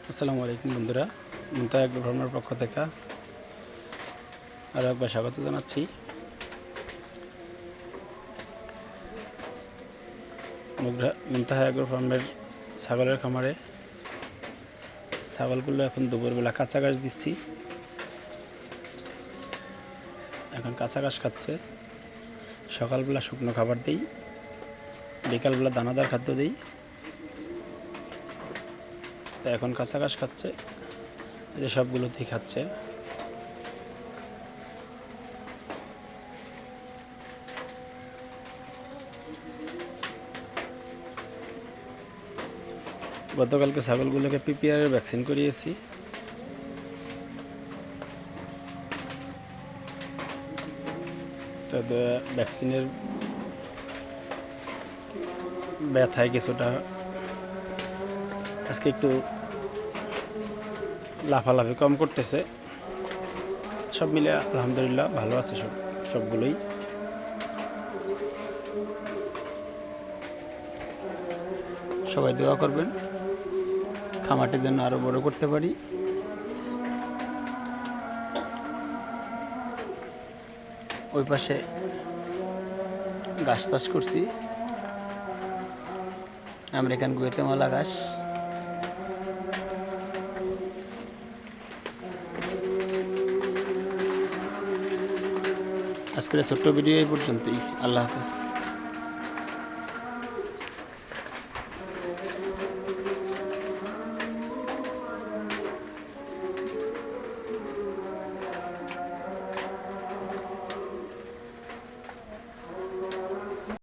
আসসালামু আলাইকুম বন্ধুরা, মুনতাহা এগ্রো ফার্মের পক্ষ থেকে আরও একবার স্বাগত জানাচ্ছি। মুনতাহা এগ্রো ফার্মের ছাগলের খামারে ছাগলগুলো এখন দুপুরবেলা কাঁচা ঘাস দিচ্ছি। এখন কাঁচা ঘাস খাচ্ছে। সকালবেলা শুকনো খাবার দিই, বিকালবেলা দানাদার খাদ্য দিই। তো এখন কাঁচা ঘাস খাচ্ছে, এই যে সবগুলোতেই খাচ্ছে। গতকালকে ছাগলগুলোকে পিপিআরের ভ্যাকসিন করিয়েছি। তো ভ্যাকসিনের ব্যথায় কিছুটা আজকে একটু লাফালাফি কম করতেছে। সব মিলে আলহামদুলিল্লাহ ভালো আছে সবগুলোই। সবাই দোয়া করবেন খামারটি যেন আরো বড় করতে পারি। ওই পাশে ঘাস চাষ করছি, আমেরিকান গুয়েতেমালা ঘাস। আজকের ছোট্ট ভিডিও এই পর্যন্তই। আল্লাহ হাফেজ।